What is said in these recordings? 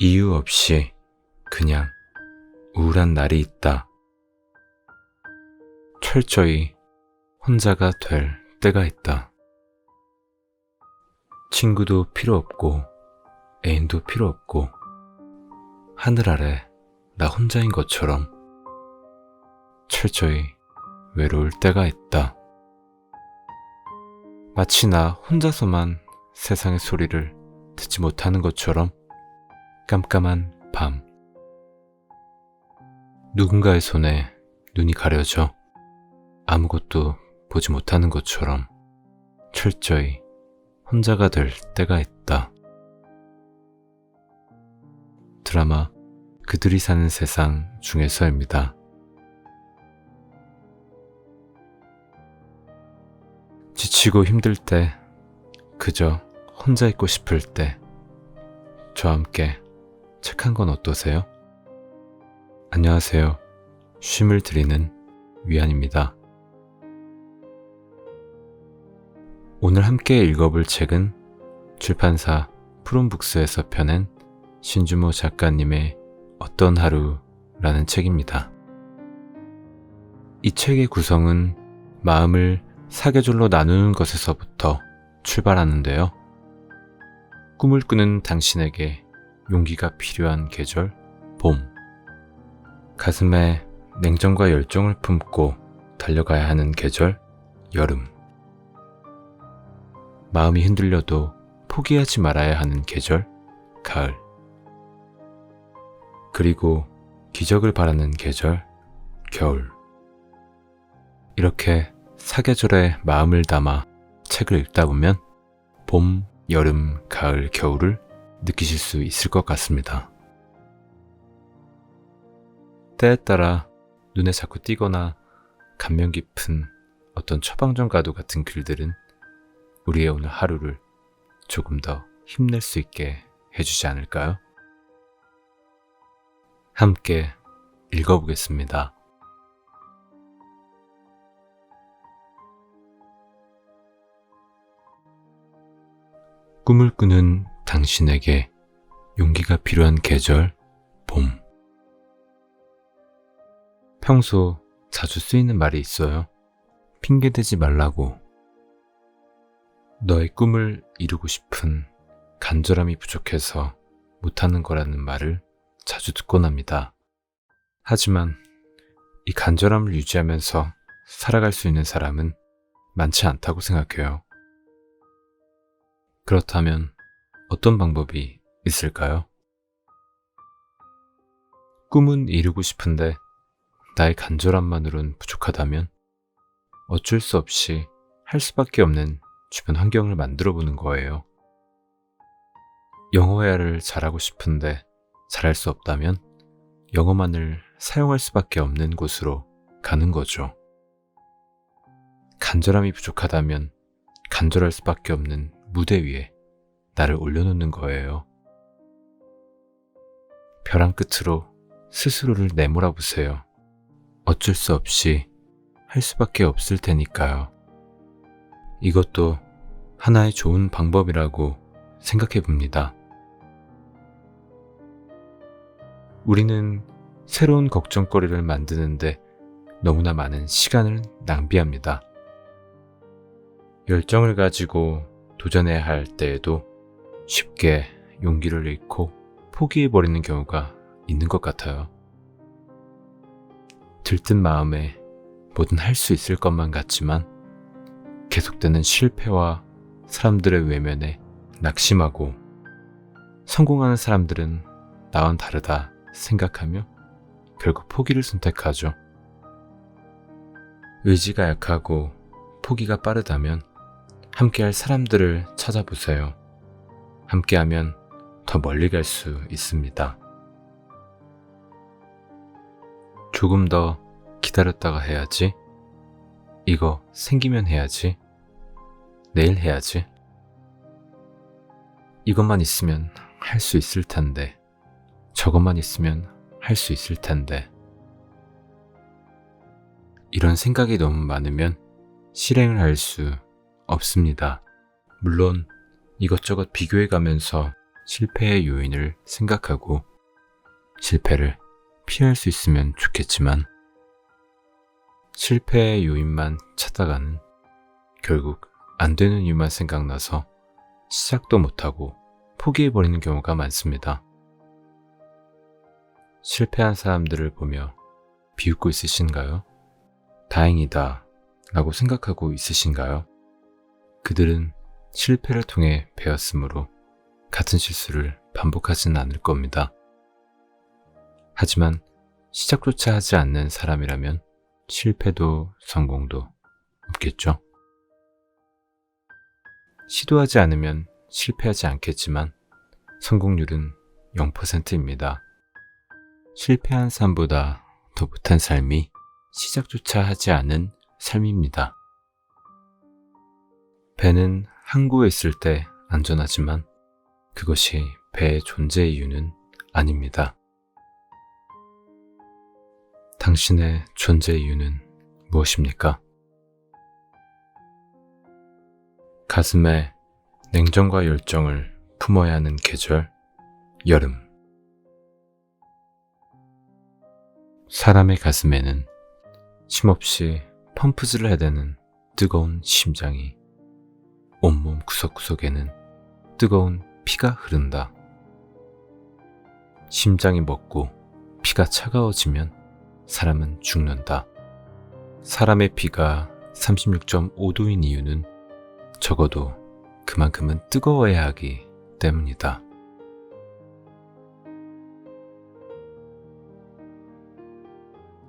이유 없이 그냥 우울한 날이 있다. 철저히 혼자가 될 때가 있다. 친구도 필요 없고 애인도 필요 없고 하늘 아래 나 혼자인 것처럼 철저히 외로울 때가 있다. 마치 나 혼자서만 세상의 소리를 듣지 못하는 것처럼 깜깜한 밤. 누군가의 손에 눈이 가려져 아무것도 보지 못하는 것처럼 철저히 혼자가 될 때가 있다. 드라마 그들이 사는 세상 중에서입니다. 지치고 힘들 때, 그저 혼자 있고 싶을 때, 저와 함께 책 한 권 어떠세요? 안녕하세요. 쉼을 드리는 위안입니다. 오늘 함께 읽어볼 책은 출판사 푸른북스에서 펴낸 신주모 작가님의 어떤 하루라는 책입니다. 이 책의 구성은 마음을 사계절로 나누는 것에서부터 출발하는데요. 꿈을 꾸는 당신에게 용기가 필요한 계절, 봄. 가슴에 냉정과 열정을 품고 달려가야 하는 계절, 여름. 마음이 흔들려도 포기하지 말아야 하는 계절, 가을. 그리고 기적을 바라는 계절, 겨울. 이렇게 사계절에 마음을 담아 책을 읽다 보면 봄, 여름, 가을, 겨울을 느끼실 수 있을 것 같습니다. 때에 따라 눈에 자꾸 띄거나 감명 깊은 어떤 처방전과도 같은 글들은 우리의 오늘 하루를 조금 더 힘낼 수 있게 해주지 않을까요? 함께 읽어보겠습니다. 꿈을 꾸는 당신에게 용기가 필요한 계절, 봄. 평소 자주 쓰이는 말이 있어요. 핑계대지 말라고. 너의 꿈을 이루고 싶은 간절함이 부족해서 못하는 거라는 말을 자주 듣곤 합니다. 하지만 이 간절함을 유지하면서 살아갈 수 있는 사람은 많지 않다고 생각해요. 그렇다면 어떤 방법이 있을까요? 꿈은 이루고 싶은데 나의 간절함만으로는 부족하다면 어쩔 수 없이 할 수밖에 없는 주변 환경을 만들어 보는 거예요. 영어회화를 잘하고 싶은데 잘할 수 없다면 영어만을 사용할 수밖에 없는 곳으로 가는 거죠. 간절함이 부족하다면 간절할 수밖에 없는 무대 위에 나를 올려놓는 거예요. 벼랑 끝으로 스스로를 내몰아 보세요. 어쩔 수 없이 할 수밖에 없을 테니까요. 이것도 하나의 좋은 방법이라고 생각해 봅니다. 우리는 새로운 걱정거리를 만드는데 너무나 많은 시간을 낭비합니다. 열정을 가지고 도전해야 할 때에도 쉽게 용기를 잃고 포기해버리는 경우가 있는 것 같아요. 들뜬 마음에 뭐든 할 수 있을 것만 같지만 계속되는 실패와 사람들의 외면에 낙심하고 성공하는 사람들은 나와는 다르다 생각하며 결국 포기를 선택하죠. 의지가 약하고 포기가 빠르다면 함께할 사람들을 찾아보세요. 함께하면 더 멀리 갈 수 있습니다. 조금 더 기다렸다가 해야지. 이거 생기면 해야지. 내일 해야지. 이것만 있으면 할 수 있을 텐데. 저것만 있으면 할 수 있을 텐데. 이런 생각이 너무 많으면 실행을 할 수 없습니다. 물론 이것저것 비교해 가면서 실패의 요인을 생각하고 실패를 피할 수 있으면 좋겠지만 실패의 요인만 찾다가는 결국 안 되는 이유만 생각나서 시작도 못하고 포기해버리는 경우가 많습니다. 실패한 사람들을 보며 비웃고 있으신가요? 다행이다 라고 생각하고 있으신가요? 그들은 실패를 통해 배웠으므로 같은 실수를 반복하지는 않을 겁니다. 하지만 시작조차 하지 않는 사람이라면 실패도 성공도 없겠죠. 시도하지 않으면 실패하지 않겠지만 성공률은 0%입니다. 실패한 삶보다 더 못한 삶이 시작조차 하지 않은 삶입니다. 배는 항구에 있을 때 안전하지만 그것이 배의 존재 이유는 아닙니다. 당신의 존재 이유는 무엇입니까? 가슴에 냉정과 열정을 품어야 하는 계절, 여름. 사람의 가슴에는 쉼없이 펌프질을 해대는 뜨거운 심장이, 온몸 구석구석에는 뜨거운 피가 흐른다. 심장이 멎고 피가 차가워지면 사람은 죽는다. 사람의 피가 36.5도인 이유는 적어도 그만큼은 뜨거워야 하기 때문이다.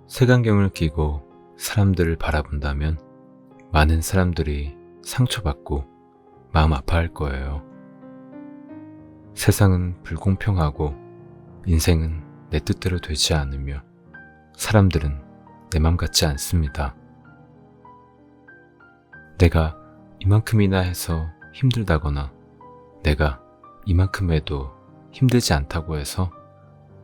색안경을 끼고 사람들을 바라본다면 많은 사람들이 상처받고 마음 아파할 거예요. 세상은 불공평하고 인생은 내 뜻대로 되지 않으며 사람들은 내 맘 같지 않습니다. 내가 이만큼이나 해서 힘들다거나 내가 이만큼 해도 힘들지 않다고 해서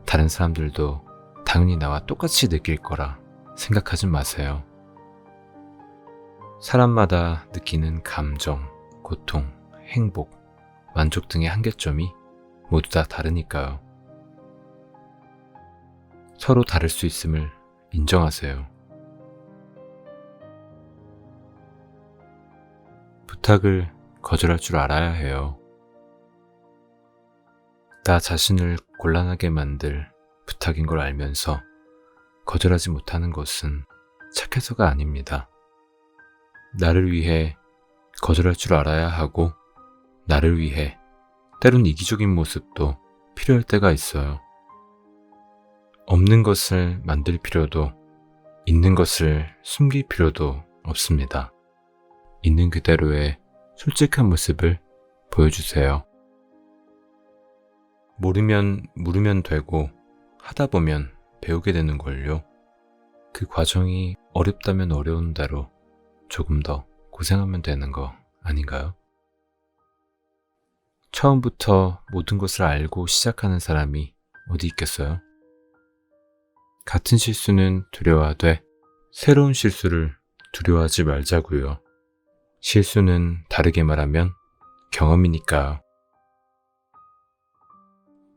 다른 사람들도 당연히 나와 똑같이 느낄 거라 생각하지 마세요. 사람마다 느끼는 감정, 고통, 행복, 만족 등의 한계점이 모두 다 다르니까요. 서로 다를 수 있음을 인정하세요. 부탁을 거절할 줄 알아야 해요. 나 자신을 곤란하게 만들 부탁인 걸 알면서 거절하지 못하는 것은 착해서가 아닙니다. 나를 위해 거절할 줄 알아야 하고 나를 위해 때론 이기적인 모습도 필요할 때가 있어요. 없는 것을 만들 필요도 있는 것을 숨길 필요도 없습니다. 있는 그대로의 솔직한 모습을 보여주세요. 모르면 물으면 되고 하다 보면 배우게 되는 걸요. 그 과정이 어렵다면 어려운 대로 조금 더 고생하면 되는 거 아닌가요? 처음부터 모든 것을 알고 시작하는 사람이 어디 있겠어요? 같은 실수는 두려워하되 새로운 실수를 두려워하지 말자고요. 실수는 다르게 말하면 경험이니까요.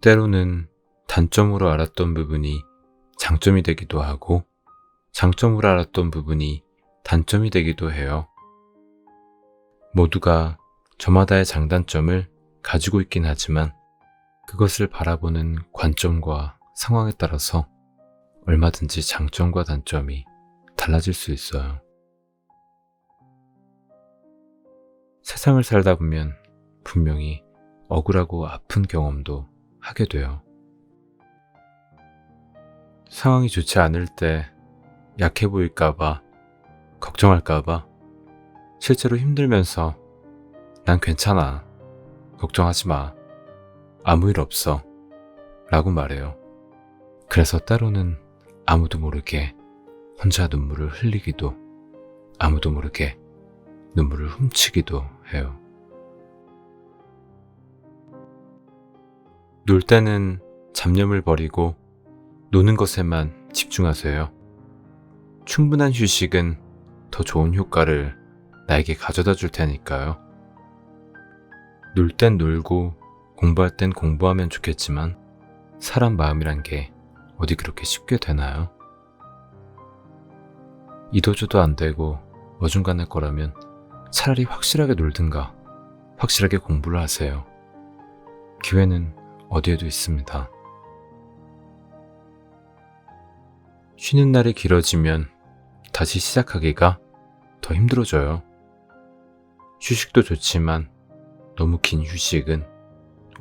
때로는 단점으로 알았던 부분이 장점이 되기도 하고 장점으로 알았던 부분이 단점이 되기도 해요. 모두가 저마다의 장단점을 가지고 있긴 하지만 그것을 바라보는 관점과 상황에 따라서 얼마든지 장점과 단점이 달라질 수 있어요. 세상을 살다 보면 분명히 억울하고 아픈 경험도 하게 돼요. 상황이 좋지 않을 때 약해 보일까봐, 걱정할까봐 실제로 힘들면서 난 괜찮아, 걱정하지 마, 아무 일 없어 라고 말해요. 그래서 때로는 아무도 모르게 혼자 눈물을 흘리기도 아무도 모르게 눈물을 훔치기도 해요. 놀 때는 잡념을 버리고 노는 것에만 집중하세요. 충분한 휴식은 더 좋은 효과를 나에게 가져다 줄 테니까요. 놀 땐 놀고 공부할 땐 공부하면 좋겠지만 사람 마음이란 게 어디 그렇게 쉽게 되나요? 이도저도 안 되고 어중간할 거라면 차라리 확실하게 놀든가 확실하게 공부를 하세요. 기회는 어디에도 있습니다. 쉬는 날이 길어지면 다시 시작하기가 더 힘들어져요. 휴식도 좋지만 너무 긴 휴식은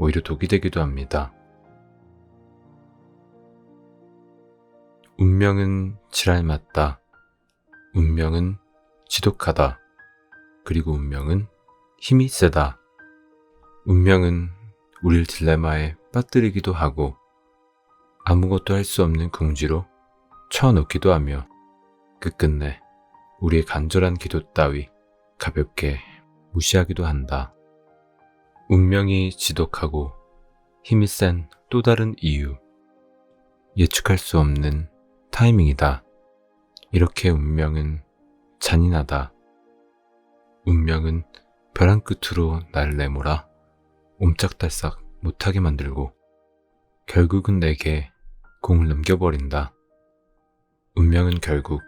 오히려 독이 되기도 합니다. 운명은 지랄 맞다. 운명은 지독하다. 그리고 운명은 힘이 세다. 운명은 우릴 딜레마에 빠뜨리기도 하고 아무것도 할 수 없는 궁지로 쳐놓기도 하며 끝끝내 우리의 간절한 기도 따위 가볍게 무시하기도 한다. 운명이 지독하고 힘이 센 또 다른 이유. 예측할 수 없는 타이밍이다. 이렇게 운명은 잔인하다. 운명은 벼랑 끝으로 나를 내몰아 옴짝달싹 못하게 만들고 결국은 내게 공을 넘겨버린다. 운명은 결국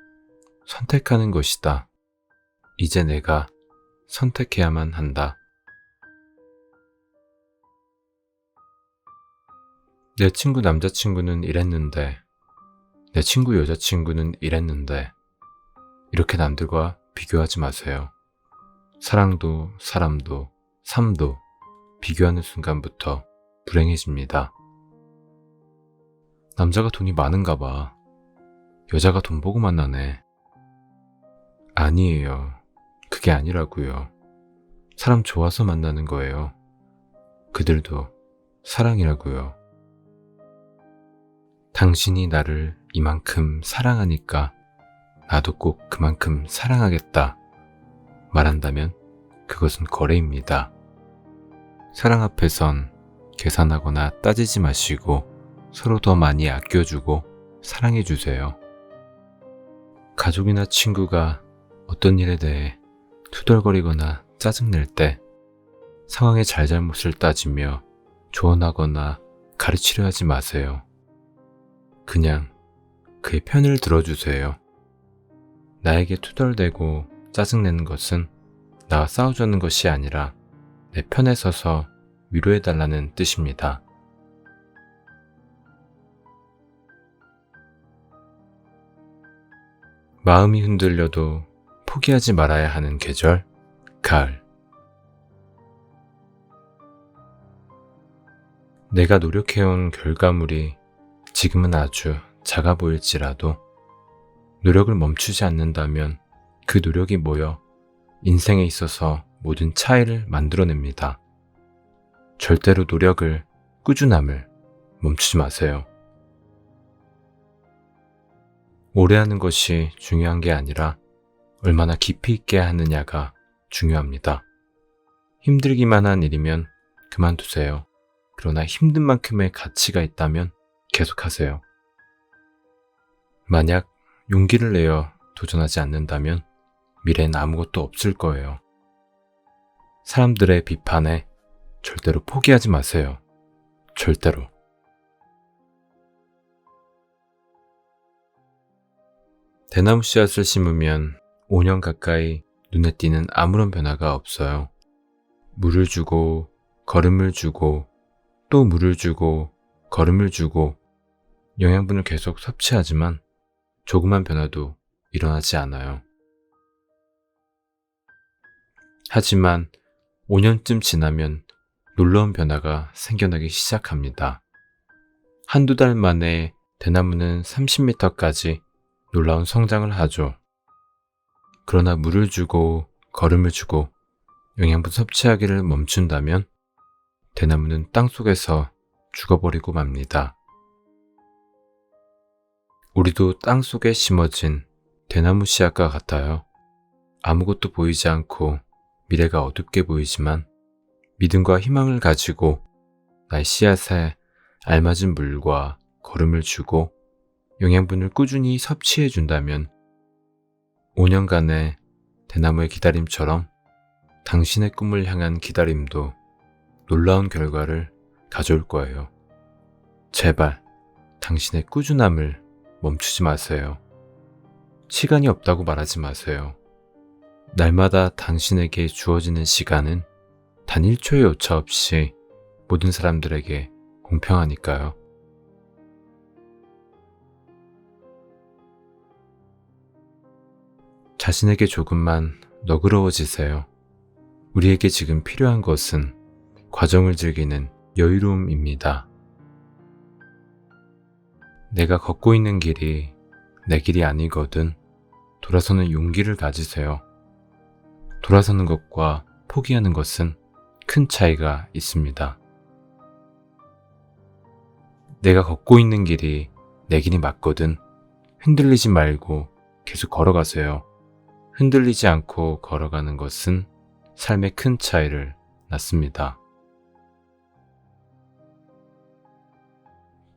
선택하는 것이다. 이제 내가 선택해야만 한다. 내 친구 남자친구는 이랬는데, 내 친구 여자친구는 이랬는데, 이렇게 남들과 비교하지 마세요. 사랑도 사람도 삶도 비교하는 순간부터 불행해집니다. 남자가 돈이 많은가 봐. 여자가 돈 보고 만나네. 아니에요. 그게 아니라고요. 사람 좋아서 만나는 거예요. 그들도 사랑이라고요. 당신이 나를 이만큼 사랑하니까 나도 꼭 그만큼 사랑하겠다 말한다면 그것은 거래입니다. 사랑 앞에선 계산하거나 따지지 마시고 서로 더 많이 아껴주고 사랑해주세요. 가족이나 친구가 어떤 일에 대해 투덜거리거나 짜증낼 때 상황의 잘잘못을 따지며 조언하거나 가르치려 하지 마세요. 그냥 그의 편을 들어주세요. 나에게 투덜대고 짜증내는 것은 나와 싸우자는 것이 아니라 내 편에 서서 위로해달라는 뜻입니다. 마음이 흔들려도 포기하지 말아야 하는 계절, 가을. 내가 노력해온 결과물이 지금은 아주 작아 보일지라도 노력을 멈추지 않는다면 그 노력이 모여 인생에 있어서 모든 차이를 만들어냅니다. 절대로 노력을, 꾸준함을 멈추지 마세요. 오래 하는 것이 중요한 게 아니라 얼마나 깊이 있게 하느냐가 중요합니다. 힘들기만 한 일이면 그만두세요. 그러나 힘든 만큼의 가치가 있다면 계속하세요. 만약 용기를 내어 도전하지 않는다면 미래엔 아무것도 없을 거예요. 사람들의 비판에 절대로 포기하지 마세요. 절대로. 대나무 씨앗을 심으면 5년 가까이 눈에 띄는 아무런 변화가 없어요. 물을 주고 거름을 주고 또 물을 주고 거름을 주고 영양분을 계속 섭취하지만 조그만 변화도 일어나지 않아요. 하지만 5년쯤 지나면 놀라운 변화가 생겨나기 시작합니다. 한두 달 만에 대나무는 30m까지 놀라운 성장을 하죠. 그러나 물을 주고 거름을 주고 영양분 섭취하기를 멈춘다면 대나무는 땅속에서 죽어버리고 맙니다. 우리도 땅속에 심어진 대나무 씨앗과 같아요. 아무것도 보이지 않고 미래가 어둡게 보이지만 믿음과 희망을 가지고 나의 씨앗에 알맞은 물과 거름을 주고 영양분을 꾸준히 섭취해 준다면 5년간의 대나무의 기다림처럼 당신의 꿈을 향한 기다림도 놀라운 결과를 가져올 거예요. 제발 당신의 꾸준함을 멈추지 마세요. 시간이 없다고 말하지 마세요. 날마다 당신에게 주어지는 시간은 단 1초의 오차 없이 모든 사람들에게 공평하니까요. 자신에게 조금만 너그러워지세요. 우리에게 지금 필요한 것은 과정을 즐기는 여유로움입니다. 내가 걷고 있는 길이 내 길이 아니거든 돌아서는 용기를 가지세요. 돌아서는 것과 포기하는 것은 큰 차이가 있습니다. 내가 걷고 있는 길이 내 길이 맞거든 흔들리지 말고 계속 걸어가세요. 흔들리지 않고 걸어가는 것은 삶의 큰 차이를 낳습니다.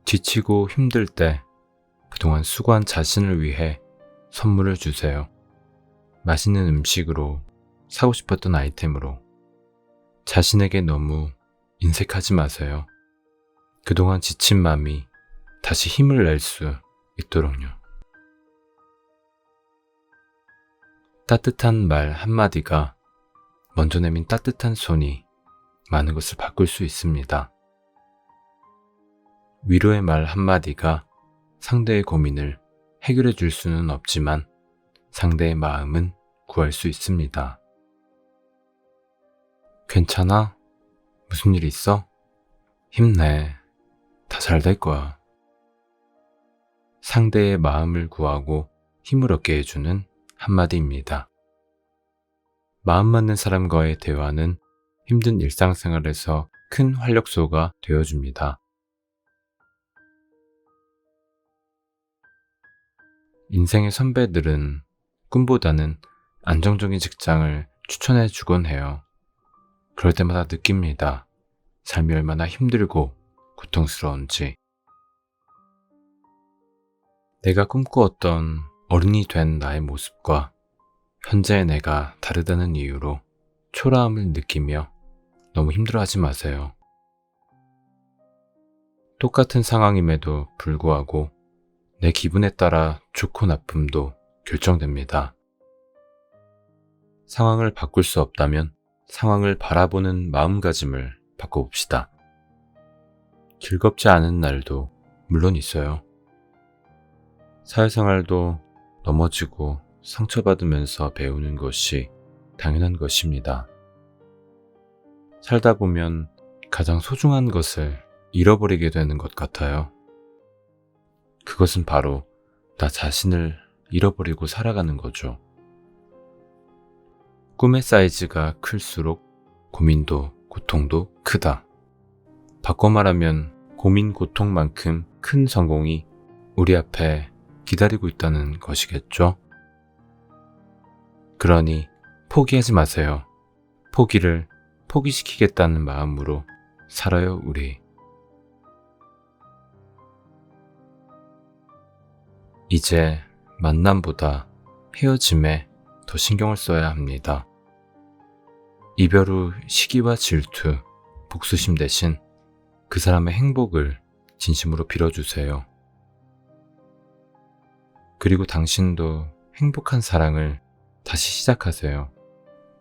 지치고 힘들 때 그동안 수고한 자신을 위해 선물을 주세요. 맛있는 음식으로, 사고 싶었던 아이템으로. 자신에게 너무 인색하지 마세요. 그동안 지친 마음이 다시 힘을 낼 수 있도록요. 따뜻한 말 한마디가 먼저 내민 따뜻한 손이 많은 것을 바꿀 수 있습니다. 위로의 말 한마디가 상대의 고민을 해결해 줄 수는 없지만 상대의 마음은 구할 수 있습니다. 괜찮아? 무슨 일 있어? 힘내. 다 잘 될 거야. 상대의 마음을 구하고 힘을 얻게 해주는 한마디입니다. 마음 맞는 사람과의 대화는 힘든 일상생활에서 큰 활력소가 되어줍니다. 인생의 선배들은 꿈보다는 안정적인 직장을 추천해 주곤 해요. 그럴 때마다 느낍니다. 삶이 얼마나 힘들고 고통스러운지. 내가 꿈꾸었던 어른이 된 나의 모습과 현재의 내가 다르다는 이유로 초라함을 느끼며 너무 힘들어하지 마세요. 똑같은 상황임에도 불구하고 내 기분에 따라 좋고 나쁨도 결정됩니다. 상황을 바꿀 수 없다면 상황을 바라보는 마음가짐을 바꿔봅시다. 즐겁지 않은 날도 물론 있어요. 사회생활도 넘어지고 상처받으면서 배우는 것이 당연한 것입니다. 살다 보면 가장 소중한 것을 잃어버리게 되는 것 같아요. 그것은 바로 나 자신을 잃어버리고 살아가는 거죠. 꿈의 사이즈가 클수록 고민도 고통도 크다. 바꿔 말하면 고민 고통만큼 큰 성공이 우리 앞에 기다리고 있다는 것이겠죠. 그러니 포기하지 마세요. 포기를 포기시키겠다는 마음으로 살아요, 우리. 이제 만남보다 헤어짐에 더 신경을 써야 합니다. 이별 후 시기와 질투, 복수심 대신 그 사람의 행복을 진심으로 빌어주세요. 그리고 당신도 행복한 사랑을 다시 시작하세요.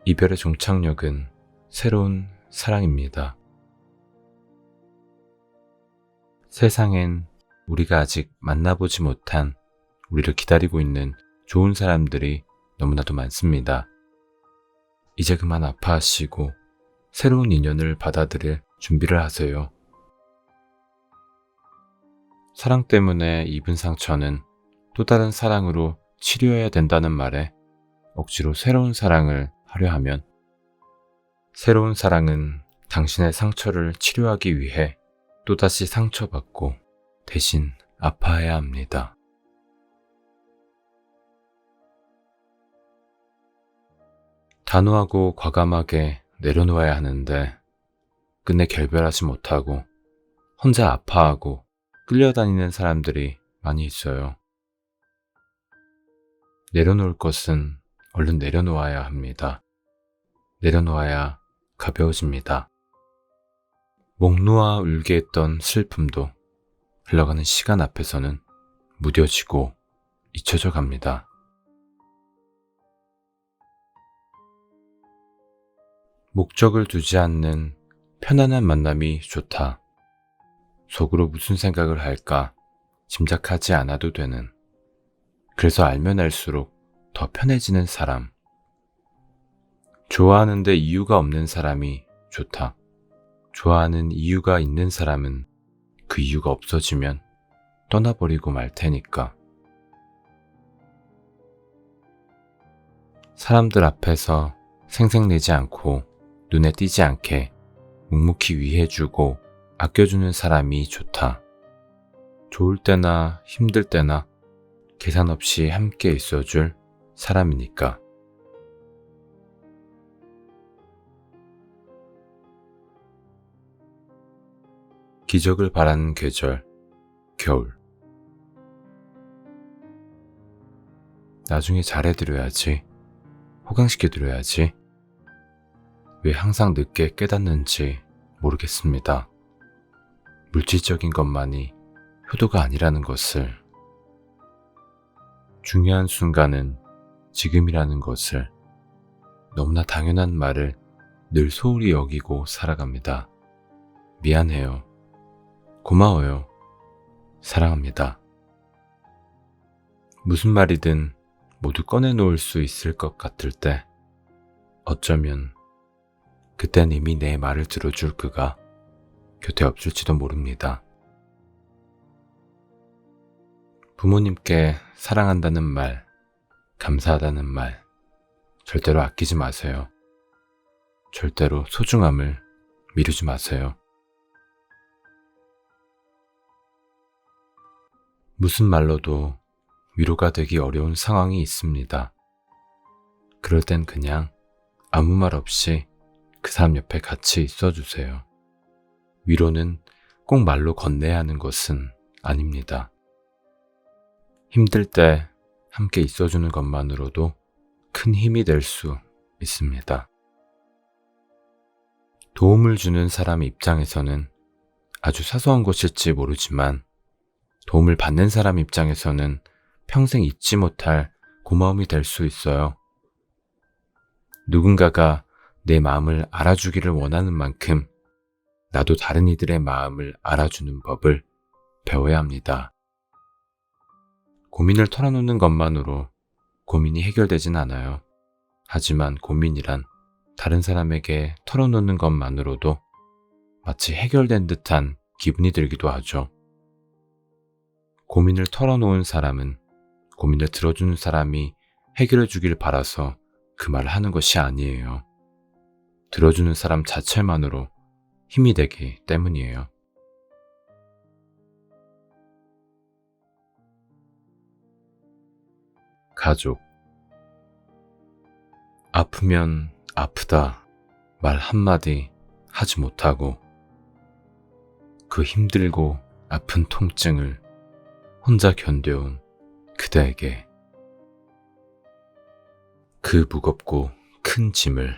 이별의 종착역은 새로운 사랑입니다. 세상엔 우리가 아직 만나보지 못한 우리를 기다리고 있는 좋은 사람들이 너무나도 많습니다. 이제 그만 아파하시고 새로운 인연을 받아들일 준비를 하세요. 사랑 때문에 입은 상처는 또 다른 사랑으로 치료해야 된다는 말에 억지로 새로운 사랑을 하려 하면 새로운 사랑은 당신의 상처를 치료하기 위해 또다시 상처받고 대신 아파해야 합니다. 단호하고 과감하게 내려놓아야 하는데 끝내 결별하지 못하고 혼자 아파하고 끌려다니는 사람들이 많이 있어요. 내려놓을 것은 얼른 내려놓아야 합니다. 내려놓아야 가벼워집니다. 목 놓아 울게 했던 슬픔도 흘러가는 시간 앞에서는 무뎌지고 잊혀져 갑니다. 목적을 두지 않는 편안한 만남이 좋다. 속으로 무슨 생각을 할까 짐작하지 않아도 되는, 그래서 알면 알수록 더 편해지는 사람. 좋아하는데 이유가 없는 사람이 좋다. 좋아하는 이유가 있는 사람은 그 이유가 없어지면 떠나버리고 말 테니까. 사람들 앞에서 생색내지 않고 눈에 띄지 않게 묵묵히 위해주고 아껴주는 사람이 좋다. 좋을 때나 힘들 때나 계산 없이 함께 있어줄 사람이니까. 기적을 바라는 계절, 겨울. 나중에 잘해드려야지, 호강시켜드려야지. 왜 항상 늦게 깨닫는지 모르겠습니다. 물질적인 것만이 효도가 아니라는 것을, 중요한 순간은 지금이라는 것을, 너무나 당연한 말을 늘 소홀히 여기고 살아갑니다. 미안해요. 고마워요. 사랑합니다. 무슨 말이든 모두 꺼내놓을 수 있을 것 같을 때, 어쩌면 그땐 이미 내 말을 들어줄 그가 곁에 없을지도 모릅니다. 부모님께 사랑한다는 말, 감사하다는 말, 절대로 아끼지 마세요. 절대로 소중함을 미루지 마세요. 무슨 말로도 위로가 되기 어려운 상황이 있습니다. 그럴 땐 그냥 아무 말 없이 그 사람 옆에 같이 있어주세요. 위로는 꼭 말로 건네야 하는 것은 아닙니다. 힘들 때 함께 있어주는 것만으로도 큰 힘이 될 수 있습니다. 도움을 주는 사람 입장에서는 아주 사소한 것일지 모르지만, 도움을 받는 사람 입장에서는 평생 잊지 못할 고마움이 될 수 있어요. 누군가가 내 마음을 알아주기를 원하는 만큼 나도 다른 이들의 마음을 알아주는 법을 배워야 합니다. 고민을 털어놓는 것만으로 고민이 해결되진 않아요. 하지만 고민이란 다른 사람에게 털어놓는 것만으로도 마치 해결된 듯한 기분이 들기도 하죠. 고민을 털어놓은 사람은 고민을 들어주는 사람이 해결해 주길 바라서 그 말을 하는 것이 아니에요. 들어주는 사람 자체만으로 힘이 되기 때문이에요. 가족. 아프면 아프다 말 한마디 하지 못하고 그 힘들고 아픈 통증을 혼자 견뎌온 그대에게, 그 무겁고 큰 짐을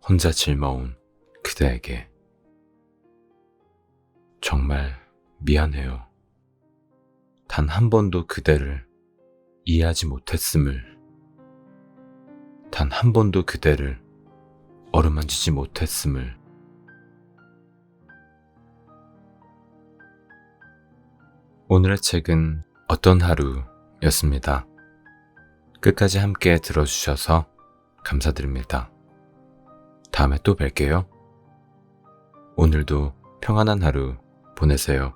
혼자 짊어온 그대에게 정말 미안해요. 단 한 번도 그대를 이해하지 못했음을, 단 한 번도 그대를 어루만지지 못했음을. 오늘의 책은 어떤 하루였습니다. 끝까지 함께 들어주셔서 감사드립니다. 다음에 또 뵐게요. 오늘도 평안한 하루 보내세요.